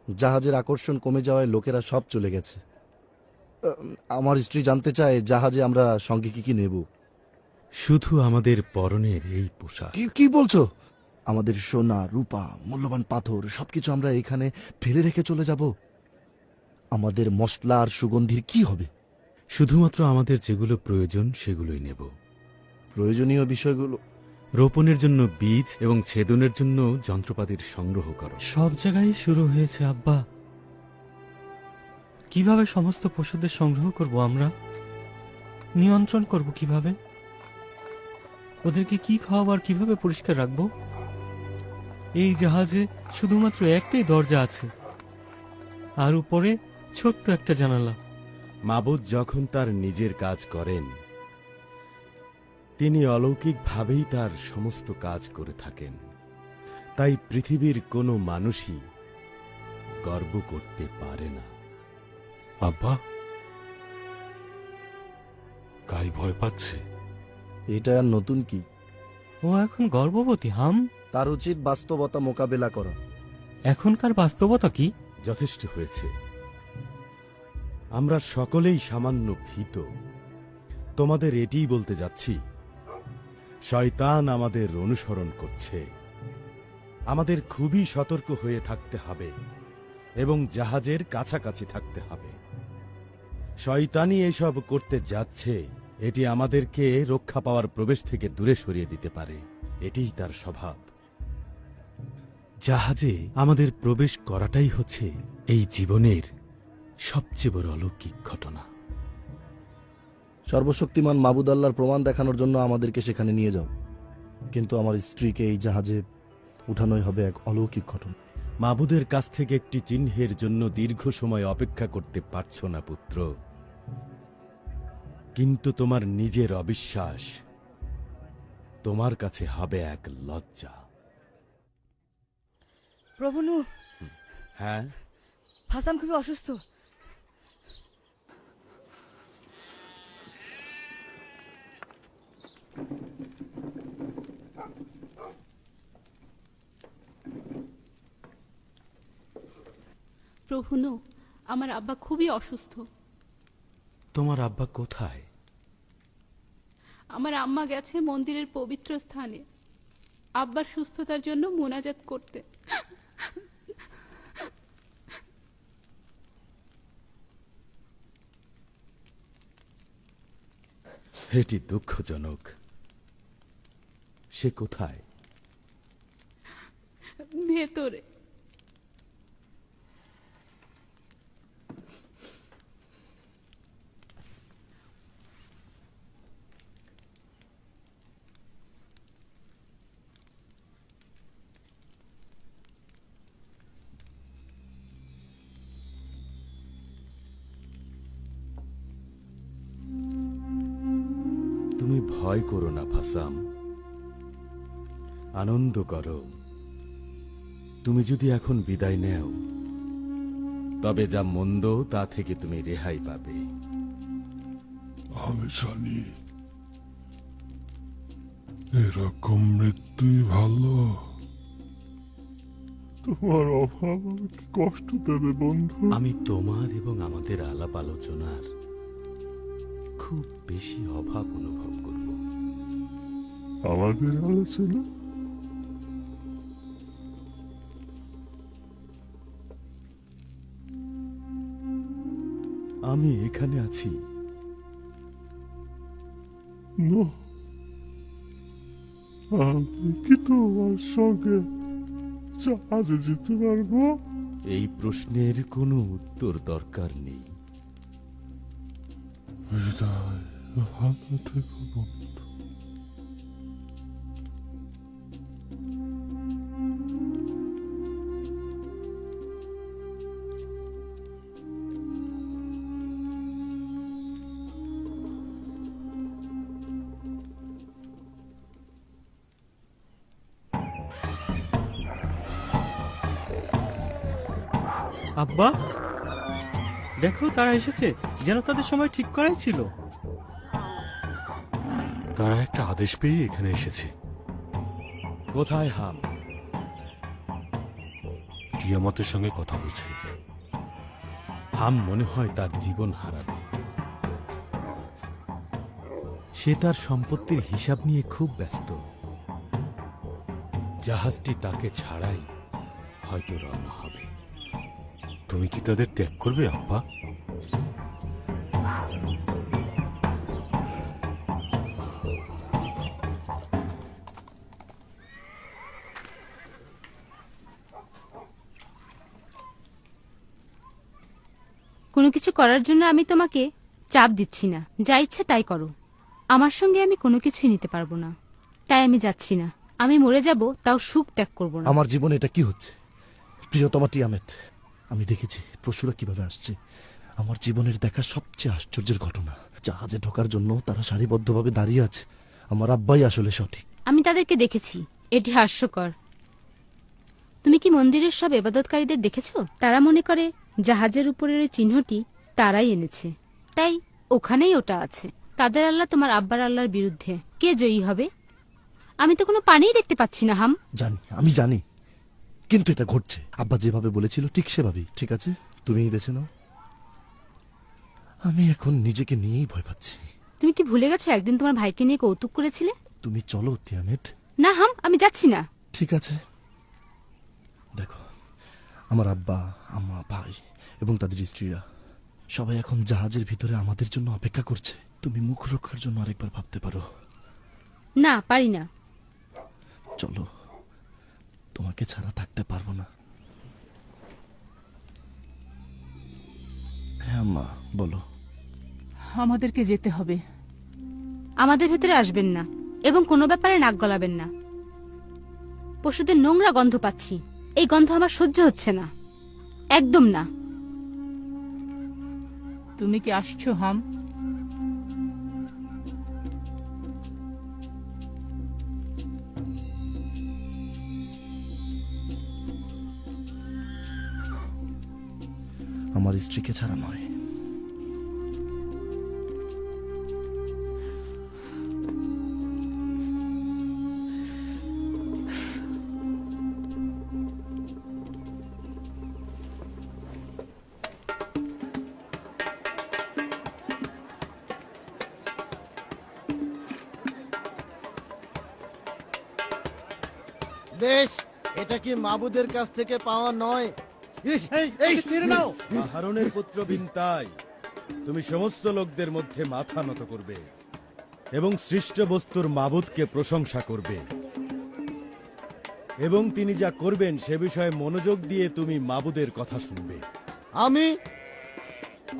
জাহাজের আকর্ষণ কমে যাওয়ায় লোকেরা সব চলে গেছে। আমার স্ত্রী জানতে চায় জাহাজে আমরা সঙ্গে কি কি নেব। শুধু আমাদের পরনের এই পোশাক। কি বলছো? আমাদের সোনা রূপা মূল্যবান পাথর সবকিছু আমরা এখানে ফেলে রেখে চলে যাব? আমাদের মশলা আর সুগন্ধির কি হবে? শুধুমাত্র আমাদের যেগুলো প্রয়োজন সেগুলোই নেব। প্রয়োজনীয় বিষয়গুলো রোপণের জন্য বীজ এবং ছেদনের জন্য যন্ত্রপাতির সংগ্রহ করো। সব জায়গায় শুরু হয়েছে আব্বা। কিভাবে সমস্ত পশুদের সংগ্রহ করব আমরা? নিয়ন্ত্রণ করব কিভাবে? ওদেরকে কি খাওয়াবো আর কিভাবে পরিষ্কার রাখবো? এই জাহাজে শুধুমাত্র একটাই দরজা আছে, আর উপরে ছোট্ট একটা জানালা। মাবুদ যখন তার নিজের কাজ করেন, তিনি অলৌকিকভাবেই তার সমস্ত কাজ করে থাকেন। তাই পৃথিবীর কোনো মানুষই গর্ব করতে পারে না। আব্বা, গাই ভয় পাচ্ছে। এটা আর নতুন কি? ও এখন গর্ভবতী হাম। তার উচিত বাস্তবতা মোকাবেলা করা। এখনকার বাস্তবতা কি? যথেষ্ট হয়েছে। আমরা সকলেই সামান্য ভীত। তোমাদের এটিই বলতে যাচ্ছি, শয়তান আমাদের অনুসরণ করছে। আমাদের খুবই সতর্ক হয়ে থাকতে হবে এবং জাহাজের কাছাকাছি থাকতে হবে। শয়তানি এসব করতে যাচ্ছে, এটি আমাদেরকে রক্ষা পাওয়ার প্রবেশ থেকে দূরে সরিয়ে দিতে পারে। এটিই তার স্বভাব। জাহাজে আমাদের প্রবেশ করাটাই হচ্ছে এই জীবনের সবচেয়ে বড় অলৌকিক ঘটনা। সর্বশক্তিমান মাবুদ আল্লাহর প্রমাণ দেখানোর জন্য আমাদেরকে সেখানে নিয়ে যাও, কিন্তু আমার স্ত্রীকে এই জাহাজে উঠানোই হবে এক অলৌকিক ঘটনা। মাবুদের কাছ থেকে একটি চিহ্নের জন্য দীর্ঘ সময় অপেক্ষা করতে পারছো না পুত্র, কিন্তু তোমার নিজের অবিশ্বাস তোমার কাছে হবে এক লজ্জা। প্রভু নূহ, হ্যাঁ, ফাসাম খুবই অসুস্থ। প্রভু নূহ, আমার আব্বা খুবই অসুস্থ। তোমার আব্বা কোথায়? আমার আম্মা গেছে মন্দিরের পবিত্র স্থানে আব্বার সুস্থতার জন্য মোনাজাত করতে। এটি দুঃখজনক। সে কোথায়? ভেতরে। তুমি ভয় করো না ফাসাম, আনন্দ করো। তুমি যদি এখন বিদায় নেও, তবে যা মন্দ তা থেকে তুমি রেহাই পাবে। আমি জানি এরকম মৃত্যুই ভালো। তোমার অভাব আমাকে কষ্ট দেবে বন্ধু। আমি তোমার এবং আমাদের আলাপ আলোচনার খুব বেশি অভাব অনুভব করব। আমাদের আলোচনা আমি এখানে আছি। আমি কি তোমার সঙ্গে জাহাজে যেতে পারবো? এই প্রশ্নের কোনো উত্তর দরকার নেই। বিদায়, ভালো থেকো বন্ধু। আব্বা, দেখো তারা এসেছে, যেন তাদের সময় ঠিক করাই ছিল। তারা একটা আদেশ পেয়ে এখানে এসেছে। কোথায় হাম? টিয়ামতের সঙ্গে কথা বলছে। হাম মনে হয় তার জীবন হারাবে। সে তার সম্পত্তির হিসাব নিয়ে খুব ব্যস্ত। জাহাজটি তাকে ছাড়াই হয়তো রওনা হবে। তুমি কি তাদের ত্যাগ করবে আব্বা? কোনো কিছু করার জন্য আমি তোমাকে চাপ দিচ্ছি না, যা ইচ্ছে তাই করো। আমার সঙ্গে আমি কোনো কিছুই নিতে পারবো না, তাই আমি যাচ্ছি না। আমি মরে যাব, তাও সুখ ত্যাগ করবো না। আমার জীবনে এটা কি হচ্ছে? প্রিয়তমা টিয়ামেত, আমি দেখেছি পশুরা কিভাবে আসছে। আমার জীবনের দেখা সবচেয়ে আশ্চর্যের ঘটনা, জাহাজে ঢোকার জন্য তারা সারিবদ্ধভাবে দাঁড়িয়ে আছে। আমার আব্বাই আসলে সঠিক। আমি তাদেরকে দেখেছি, এটি হাস্যকর। তুমি কি মন্দিরের সব ইবাদতকারীদের দেখেছো? তারা মনে করে জাহাজের উপরের এই চিহ্নটি তারাই এনেছে, তাই ওখানেই ওটা আছে। তাদের আল্লাহ তোমার আব্বার আল্লাহর বিরুদ্ধে। কে জয়ী হবে? আমি তো কোনো পানিই দেখতে পাচ্ছি না। হাম, জানি, আমি জানি, কিন্তু এটা ঘটছে। আব্বা যেভাবে বলেছিল ঠিক সেভাবেই। ঠিক আছে, তুমিই বেছে নাও। আমি এখন নিজেকে নিয়েই ভয় পাচ্ছি। তুমি কি ভুলে গেছো একদিন তোমার ভাইকে নিয়ে কৌতুক করেছিলে? তুমি চলো তিয়ামেত। না হাম, আমি যাচ্ছি না। ঠিক আছে, দেখো, আমার আব্বা, আম্মা, ভাই এবং তাদের স্ত্রীরা সবাই এখন জাহাজের ভিতরে আমাদের জন্য অপেক্ষা করছে। তুমি মুখ রক্ষার জন্য আরেকবার ভাবতে পারো। না, পারি না। চলো, তোমাকে ছাড়া থাকতে পারবো না। হ্যাঁ আম্মা, বলো। আমাদেরকে যেতে হবে। আমাদের ভেতরে আসবেন না এবং কোনো ব্যাপারে নাক গলাবেন না। পশুদের নোংরা গন্ধ পাচ্ছি, এই গন্ধ আমার সহ্য হচ্ছে না, একদম না। তুমি কি আসছো হাম? আমার স্ত্রীকে ছাড়া নয়। বেশ, এটা কি মাবুদের কাছ থেকে পাওয়া নয়? ছেড়ে নাও। আহারনের পুত্র বিনতাই, তুমি সমস্ত লোকদের মধ্যে মাথা নত করবে এবং সৃষ্ট বস্তুর মাবুদকে প্রশংসা করবে, এবং তিনি যা করবেন সে বিষয়ে মনোযোগ দিয়ে তুমি মাবুদের কথা শুনবে।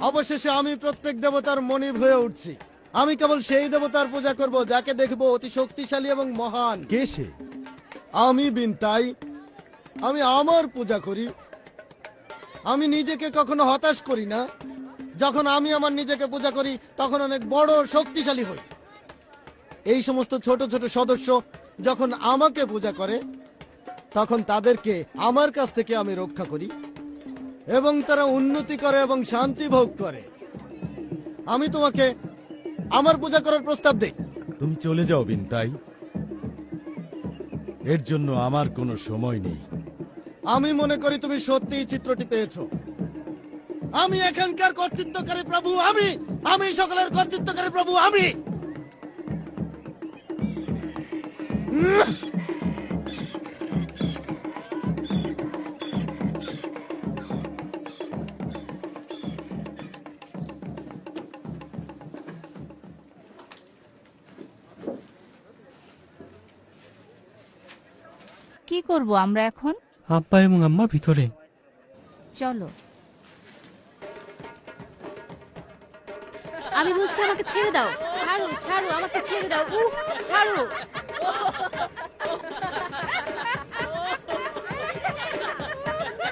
অবশেষে আমি প্রত্যেক দেবতার মনিব হয়ে উঠছি। আমি কেবল সেই দেবতার পূজা করব যাকে দেখব অতি শক্তিশালী এবং মহান। কে সে? আমি বিনতাই, আমি আমার পূজা করি। আমি নিজেকে কখনো হতাশ করি না। যখন আমি আমার নিজেকে পূজা করি তখন অনেক বড় শক্তিশালী হই। এই সমস্ত ছোট ছোট সদস্য যখন আমাকে পূজা করে তখন তাদেরকে আমার কাছ থেকে আমি রক্ষা করি এবং তারা উন্নতি করে এবং শান্তি ভোগ করে। আমি তোমাকে আমার পূজা করার প্রস্তাব দেই। তুমি চলে যাও বিনতাই, এর জন্য আমার কোনো সময় নেই। আমি মনে করি তুমি সত্যি এই চিত্রটি পেয়েছো। আমি এখানকার কর্তৃত্বকারী প্রভু, আমি সকলের কর্তৃত্বকারী প্রভু, আমি। কি করব আমরা এখন? আব্বা এবং আম্মা ভিতরে। চলো। আমি বলছি আমাকে ছেড়ে দাও। ছাড়ো, ছাড়ো, আমাকে ছেড়ে দাও। ছাড়ো।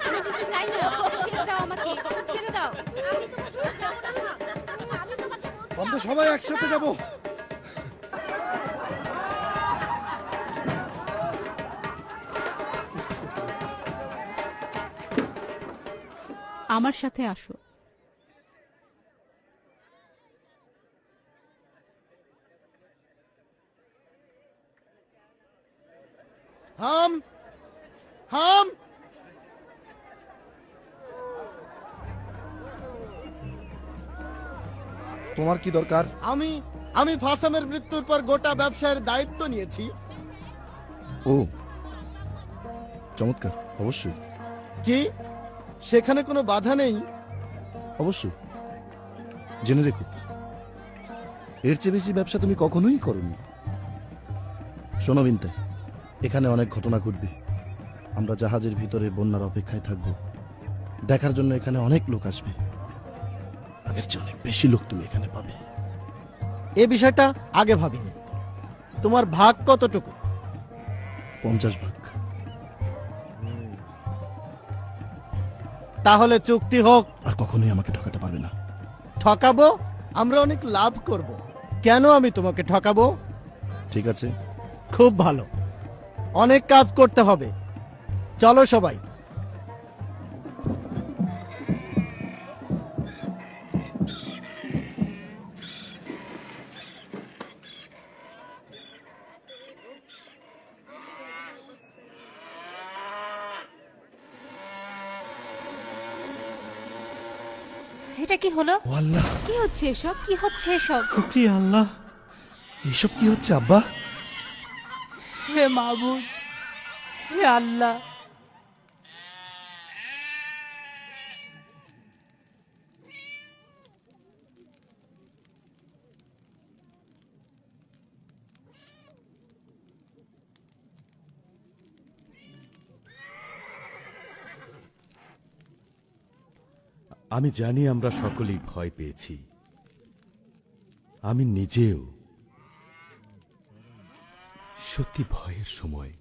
আমি যেতে চাই না। ছেড়ে দাও আমাকে, ছেড়ে দাও। আমরা সবাই একসাথে যাব। আমার সাথে আসো। হাম, হাম, তোমার কি দরকার? আমি ফাসামের মৃত্যুর পর গোটা ব্যবসায়ের দায়িত্ব নিয়েছি। ও, চমৎকার, অবশ্যই কি সেখানে কোনো বাধা নেই? অবশ্যই। জেনে রেখো, এর চেয়ে বেশি ব্যবসা তুমি কখনোই করনি। শোনো বিনতে, এখানে অনেক ঘটনা ঘটবে। আমরা জাহাজের ভিতরে বন্যার অপেক্ষায় থাকব, দেখার জন্য এখানে অনেক লোক আসবে। আগের চেয়ে অনেক বেশি লোক তুমি এখানে পাবে। এ বিষয়টা আগে ভাবিনি। তোমার ভাগ কতটুকু? 50 ভাগ। তাহলে চুক্তি হোক। আর কখনোই আমাকে ঠকাতে পারবে না। ঠকাবো? আমরা অনেক লাভ করব। কেন আমি তোমাকে ঠকাবো? ঠিক আছে, খুব ভালো। অনেক কাজ করতে হবে। চলো সবাই। এটা কি হলো? ও আল্লাহ, কি হচ্ছে এসব? কি হচ্ছে এসব? শুকরিয়া আল্লাহ। এসব কি হচ্ছে আব্বা? হে মাবুদ, হে আল্লাহ, আমি জানি আমরা সকলেই ভয় পেয়েছি, আমি নিজেও। সত্যি ভয়ের সময়।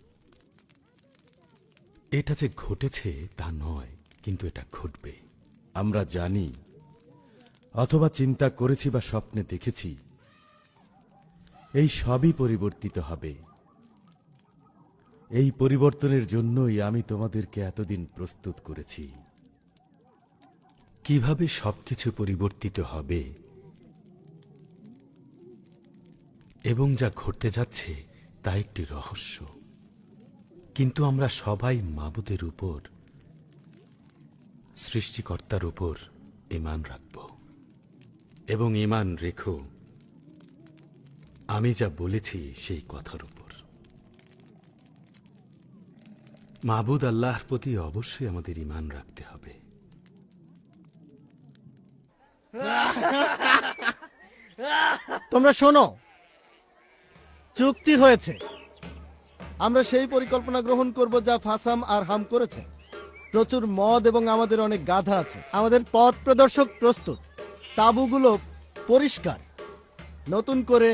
এটা যে ঘটেছে তা নয়, কিন্তু এটা ঘটবে। আমরা জানি, অথবা চিন্তা করেছি বা স্বপ্নে দেখেছি, এই সবই পরিবর্তিত হবে। এই পরিবর্তনের জন্যই আমি তোমাদেরকে এতদিন প্রস্তুত করেছি। কিভাবে সবকিছু পরিবর্তিত হবে এবং যা ঘটতে যাচ্ছে তা একটি রহস্য। কিন্তু আমরা সবাই মাবুদের উপর, সৃষ্টিকর্তার উপর ঈমান রাখব। এবং ঈমান রেখো আমি যা বলেছি সেই কথার উপর। মাবুদ আল্লাহর প্রতি অবশ্যই আমাদের ঈমান রাখতে হবে। তোমরা শোনো, চুক্তি হয়েছে। আমরা সেই পরিকল্পনা গ্রহণ করব যা ফাসাম আর হাম করেছে। প্রচুর মদ এবং আমাদের অনেক গাধা আছে। আমাদের পথ প্রদর্শক প্রস্তুত। তাঁবুগুলো পরিষ্কার। নতুন করে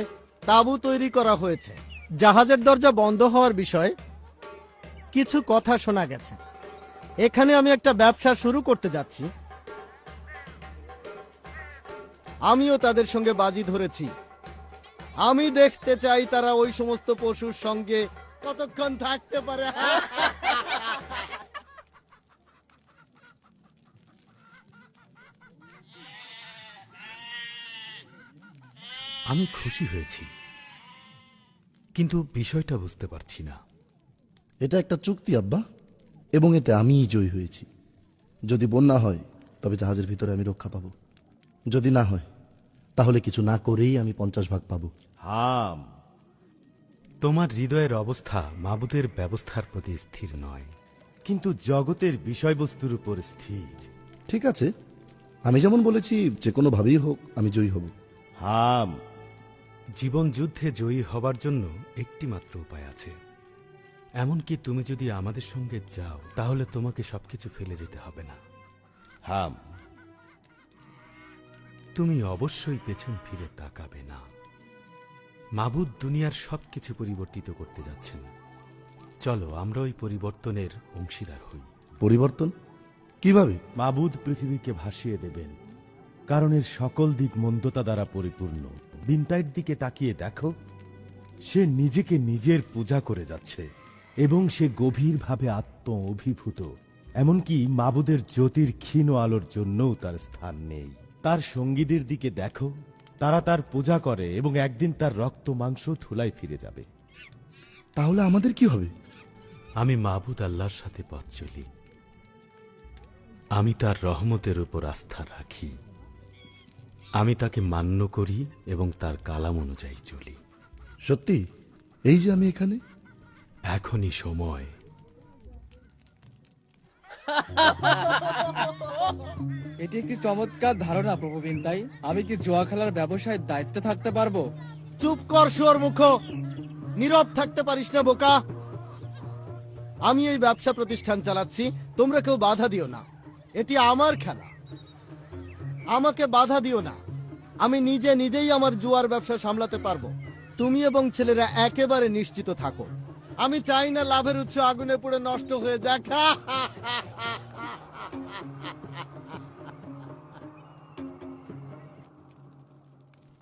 তাঁবু তৈরি করা হয়েছে। জাহাজের দরজা বন্ধ হওয়ার বিষয়ে কিছু কথা শোনা গেছে। এখানে আমি একটা ব্যবসা শুরু করতে যাচ্ছি। আমিও তাদের সঙ্গে বাজি ধরেছি। আমি দেখতে চাই তারা ওই সমস্ত পশুর সঙ্গে কতক্ষণ থাকতে পারে। আমি খুশি হয়েছি, কিন্তু বিষয়টা বুঝতে পারছি না। এটা একটা চুক্তি আব্বা, এবং এতে আমিই জয়ী হয়েছি। যদি বন্যা হয় তবে জাহাজের ভিতরে আমি রক্ষা পাবো, যদি না হয় তাহলে কিছু না করেই আমি 50 ভাগ পাবো। হাম, তোমার হৃদয়ের অবস্থা মাবুদের ব্যবস্থার প্রতি স্থির নয়, কিন্তু জগতের বিষয়বস্তুর উপর স্থির। ঠিক আছে, আমি যেমন বলেছি যে কোনো ভাবেই হোক আমি জয়ী হব। হাম, জীবন যুদ্ধে জয়ী হবার জন্য একটি মাত্র উপায় আছে। এমনকি তুমি যদি আমাদের সঙ্গে যাও তাহলে তোমাকে সবকিছু ফেলে যেতে হবে না। হাম, তুমি অবশ্যই পেছন ফিরে তাকাবে না। মাবুদ দুনিয়ার সবকিছু পরিবর্তিত করতে যাচ্ছেন। চলো আমরা ওই পরিবর্তনের অংশীদার হই। পরিবর্তন কিভাবে? মাবুদ পৃথিবীকে ভাসিয়ে দেবেন, কারণ এর সকল দিক মন্দতা দ্বারা পরিপূর্ণ। বিনতাইয়ের দিকে তাকিয়ে দেখো, সে নিজেকে নিজের পূজা করে যাচ্ছে এবং সে গভীরভাবে আত্ম অভিভূত। এমনকি মাবুদের জ্যোতির ক্ষীণ আলোর জন্যও তার স্থান নেই। তার সঙ্গীদের দিকে দেখো, তারা তার পূজা করে এবং একদিন তার রক্ত মাংস ধুলায় ফিরে যাবে। তাহলে আমাদের কি হবে? আমি মাবুদ আল্লাহর সাথে পথ চলি। আমি তার রহমতের উপর আস্থা রাখি। আমি তাকে মান্য করি এবং তার কালাম অনুযায়ী চলি। সত্যি? এই যে আমি এখানে, এখনই সময় এটি একটি চমৎকার ধারণা প্রভু বিনতাই। আমি কি জুয়া খেলার ব্যবসায় দায়িত্বে থাকতে পারবো? চুপ কর শুয়োর মুখ, নীরব থাকতে পারিস না বোকা। আমি এই ব্যবসা প্রতিষ্ঠান চালাচ্ছি, তোমরা কেউ বাধা দিও না। এটি আমার খেলা, আমাকে বাধা দিও না। আমি নিজেই আমার জুয়ার ব্যবসা সামলাতে পারবো। তুমি এবং ছেলেরা একেবারে নিশ্চিত থাকো। আমি চাই না লাভের উৎস আগুনে পুড়ে নষ্ট হয়ে যাক।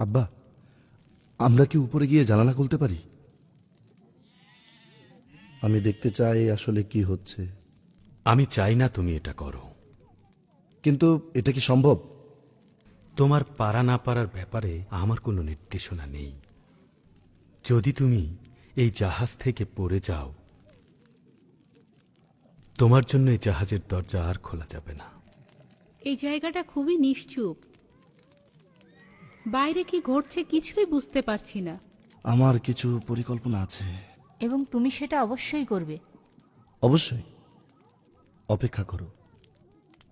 আব্বা, আমরা কি উপরে গিয়ে জানালা খুলতে পারি? আমি দেখতে চাই আসলে কি হচ্ছে। আমি চাই না তুমি এটা করো। কিন্তু এটা কি সম্ভব? তোমার পারা না পারার ব্যাপারে আমার কোনো নির্দেশনা নেই। যদি তুমি এই জাহাজ থেকে পড়ে যাও, তোমার জন্য এই জাহাজের দরজা আর খোলা যাবে না। এই জায়গাটা খুবই নিশ্চুপ, বাইরে কি ঘটছে কিছুই বুঝতে পারছি না। আমার কিছু পরিকল্পনা আছে। এবং তুমি সেটা অবশ্যই করবে। অবশ্যই, অপেক্ষা করো।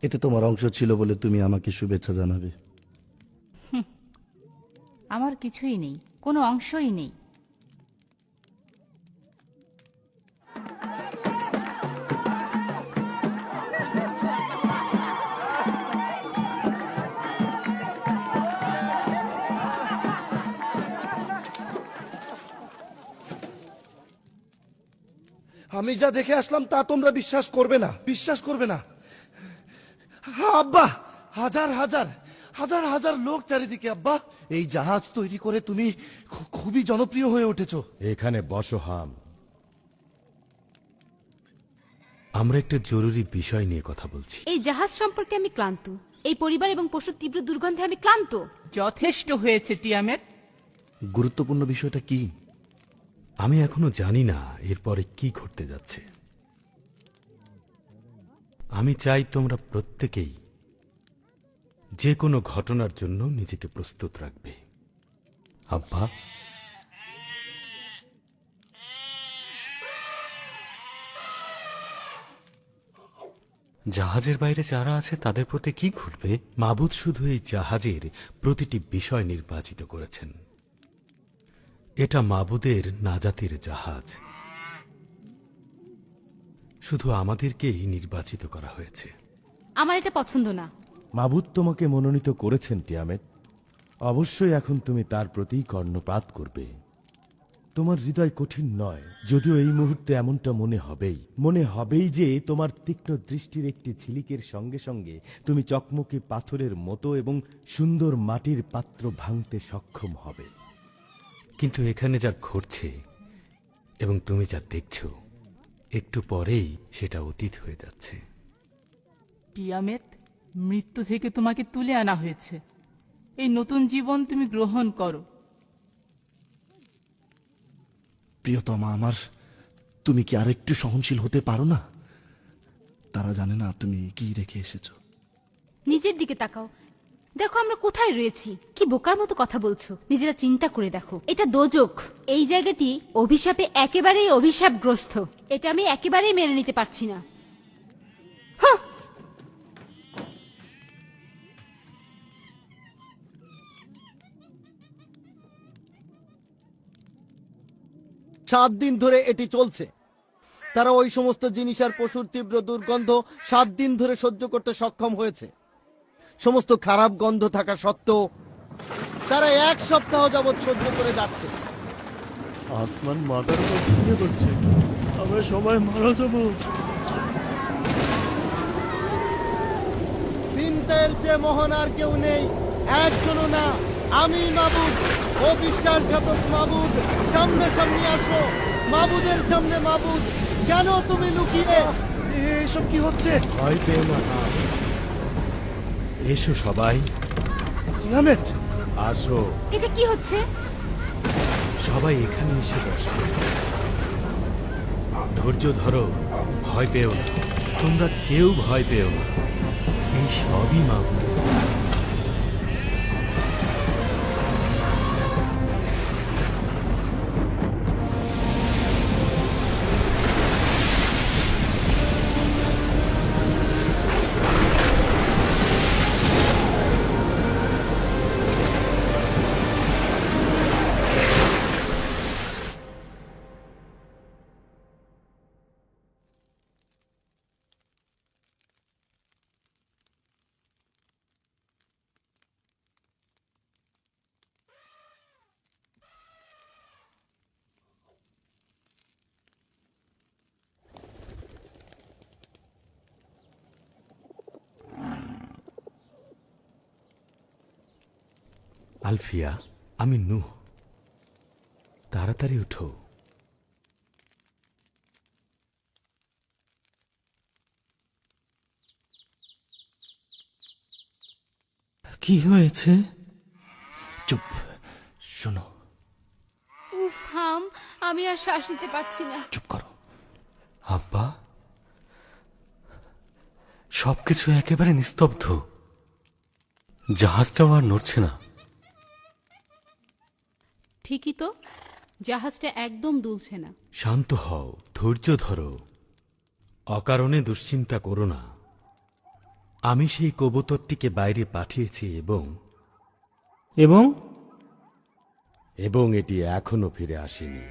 এতে তোমার অংশ ছিল বলে তুমি আমাকে শুভেচ্ছা জানাবে। আমার কিছুই নেই, কোনো অংশই নেই। আমি যা দেখে আসলাম তা তোমরা বিশ্বাস করবে না, বিশ্বাস করবে না। আব্বা, হাজার হাজার হাজার হাজার লোক চারিদিকে। আব্বা, এই জাহাজ তৈরি করে তুমি খুবই জনপ্রিয় হয়ে উঠেছো। এখানে বসো হাম। আমরা একটা জরুরি বিষয় নিয়ে কথা বলছি। এই জাহাজ সম্পর্কে আমি ক্লান্ত। এই পরিবার এবং পশুর তীব্র দুর্গন্ধে আমি ক্লান্ত। যথেষ্ট হয়েছে টিয়ামেট। গুরুত্বপূর্ণ বিষয়টা কি? আমি এখনো জানি না এরপরে কি ঘটতে যাচ্ছে। আমি চাই তোমরা প্রত্যেকেই যে কোনো ঘটনার জন্য নিজেকে প্রস্তুত রাখবে। আব্বা, জাহাজের বাইরে যারা আছে তাদের প্রতি কি ঘটবে? মাবুদ শুধু এই জাহাজের প্রতিটি বিষয় নির্বাচিত করেছেন। এটা মাবুদের নাজাতের জাহাজ। শুধু আমাদেরকেই নির্বাচিত করা হয়েছে। আমার এটা পছন্দ না। মাবুদ তোমাকে মনোনীত করেছেন টিয়ামেট। অবশ্যই এখন তুমি তার প্রতি কর্ণপাত করবে। তোমার হৃদয় কঠিন নয়, যদিও এই মুহূর্তে এমনটা মনে হবেই যে তোমার তীক্ষ্ণ দৃষ্টির একটি ঝিলিকের সঙ্গে সঙ্গে তুমি চকমকে পাথরের মতো এবং সুন্দর মাটির পাত্র ভাঙতে সক্ষম হবে। কিন্তু এখানে যা ঘটছে এবং তুমি যা দেখছো, একটু পরেই সেটা অতীত হয়ে যাচ্ছে। টিয়ামেট, মৃত্যু থেকে তোমাকে তুলে আনা হয়েছে। এই নতুন জীবন তুমি গ্রহণ করো। প্রিয়তমা আমার, তুমি কি আরেকটু সহনশীল হতে পারো না? তারা জানে না তুমি কি রেখে এসেছো। নিজের দিকে তাকাও, দেখো আমরা কোথায় রয়েছি। কি বোকার মতো কথা বলছো। নিজেরা চিন্তা করে দেখো, এটা দোজখ। এই জায়গাটি অভিশাপে একেবারেই অভিশাপগ্রস্ত। এটা আমি একেবারেই মেনে নিতে পারছি না। 7 দিন ধরে এটি চলছে। তারা ওই সমস্ত জিনিস আর পশুর তীব্র দুর্গন্ধ 7 দিন ধরে সহ্য করতে সক্ষম হয়েছে। সমস্ত খারাপ গন্ধ থাকা সত্ত্বেও তারা 1 সপ্তাহ যাবৎ সহ্য করে যাচ্ছে। আসমান মাথার উপর ভেঙে পড়ছে, আমরা সবাই মারা যাব। বিনতের চেয়ে মহান আর কেউ নেই, একজনও না। আমি মাবুদ, ও বিশ্বাসঘাতক মাবুদ, সামনে সামনে আসো। মাবুদের সামনে মাবুদ, কেন তুমি লুকিয়ে? এসব কি হচ্ছে? ভয় পেও না। এসো সবাই। টিয়ামেট, আসো। এটা কি হচ্ছে? সবাই এখানে এসে বসো। ধৈর্য ধরো, ভয় পেও না। তোমরা কেউ ভয় পেও না। এই সবই মাবুদের। আলফিয়া, আমি নূহ। তাড়াতাড়ি উঠো। কি হয়েছে? চুপ, শোনো। উফ হাম, আমি আর শ্বাস নিতে পারছি না। চুপ করো। আব্বা, সবকিছু একেবারে নিস্তব্ধ। জাহাজটাও আর নড়ছে না। ঠিকই তো, জাহাজটা একদম দুলছে না। শান্ত হও, ধৈর্য ধরো, অকারণে দুশ্চিন্তা করো না। আমি সেই কবুতরটিকে বাইরে পাঠিয়েছি এবং এটি এখনো ফিরে আসেনি।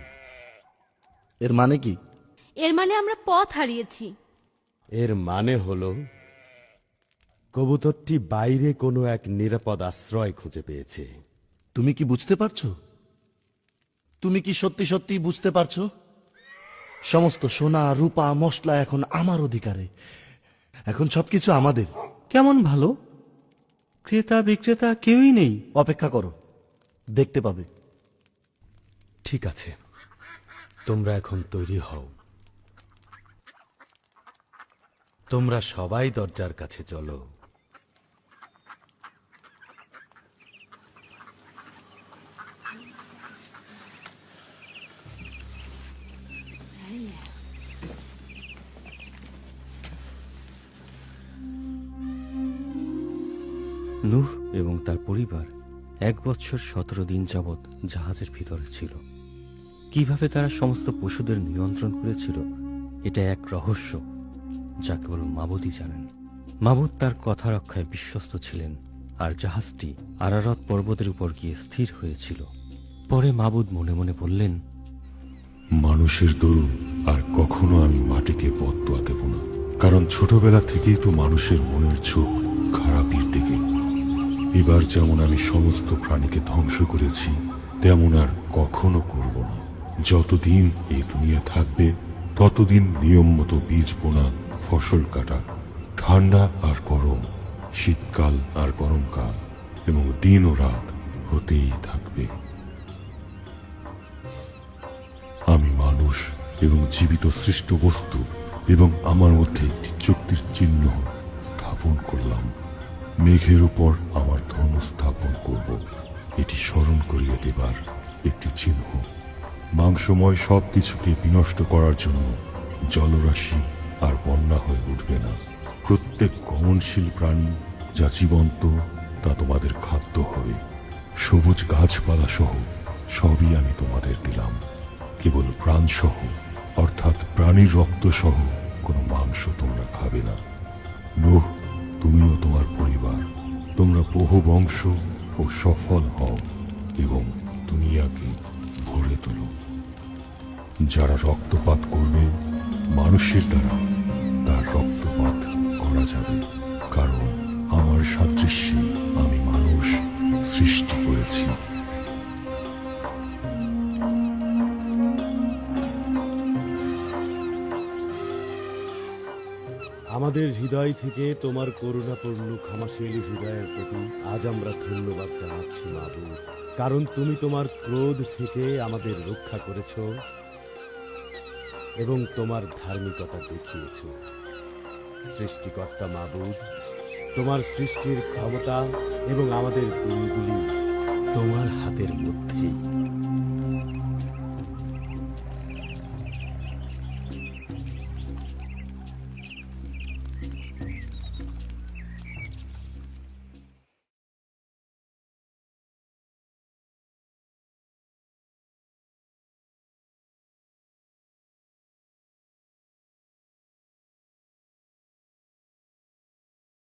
এর মানে কি? এর মানে আমরা পথ হারিয়েছি। এর মানে হল কবুতরটি বাইরে কোনো এক নিরাপদ আশ্রয় খুঁজে পেয়েছে। তুমি কি বুঝতে পারছো? তুমি কি সত্যি সত্যি বুঝতে পারছো? সমস্ত সোনা, রূপা, মশলা এখন আমার অধিকারে। এখন সবকিছু আমাদের। কেমন ভালো? ক্রেতা বিক্রেতা কেউই নেই। অপেক্ষা করো, দেখতে পাবে। ঠিক আছে, তোমরা এখন তৈরি হও। তোমরা সবাই দরজার কাছে চলো। নূহ এবং তার পরিবার 1 বৎসর 17 দিন যাবৎ জাহাজের ভিতরে ছিল। কিভাবে তারা সমস্ত পশুদের নিয়ন্ত্রণ করেছিল, এটা এক রহস্য যা কেবল মাবুদই জানেন। মাবুদ তার কথা রক্ষায় বিশ্বস্ত ছিলেন, আর জাহাজটি আরারত পর্বতের উপর গিয়ে স্থির হয়েছিল। পরে মাবুদ মনে মনে বললেন, মানুষের দরুন আর কখনো আমি মাটিকে বদদোয়া দেব না, কারণ ছোটবেলা থেকেই তো মানুষের মনের ঝোঁক খারাপের দিকে। এবার যেমন আমি সমস্ত প্রাণীকে ধ্বংস করেছি, তেমন আর কখনো করব না। যতদিন এই দুনিয়া থাকবে ততদিন নিয়ম মতো বীজ বোনা, ফসল কাটা, ঠান্ডা আর গরম, শীতকাল আর গরমকাল, এবং দিন ও রাত হতেই থাকবে। আমি মানুষ এবং জীবিত সৃষ্ট বস্তু এবং আমার মধ্যে একটি চুক্তির চিহ্ন স্থাপন করলাম। মেঘের উপর আমার ধনু স্থাপন করব, এটি স্মরণ করিয়ে দেবার একটি চিহ্ন। মাংসময় সবকিছুকে বিনষ্ট করার জন্য জলরাশি আর বন্যা হয়ে উঠবে না। প্রত্যেক গমনশীল প্রাণী যা জীবন্ত তা তোমাদের খাদ্য হবে। সবুজ গাছপালা সহ সবই আমি তোমাদের দিলাম। কেবল প্রাণ সহ, অর্থাৎ প্রাণীর রক্ত সহ কোনো মাংস তোমরা খাবে না। নূহ, তুমিও তোমার পরিবার, তোমরা বহু বংশ ও সফল হও এবং দুনিয়াকে ভরে তোলো। যারা রক্তপাত করবে, মানুষের দ্বারা তার রক্তপাত করা যাবে, কারণ আমার সাদৃশ্যে আমি মানুষ সৃষ্টি করেছি। আমাদের হৃদয় থেকে তোমার করুণাপূর্ণ ক্ষমাশীল হৃদয়ের প্রতি আজ আমরা ধন্যবাদ জানাচ্ছি মাবুদ, কারণ তুমি তোমার ক্রোধ থেকে আমাদের রক্ষা করেছ এবং তোমার ধার্মিকতা দেখিয়েছ। সৃষ্টিকর্তা মাবুদ, তোমার সৃষ্টির ক্ষমতা এবং আমাদের দিনগুলি তোমার হাতের মধ্যেই।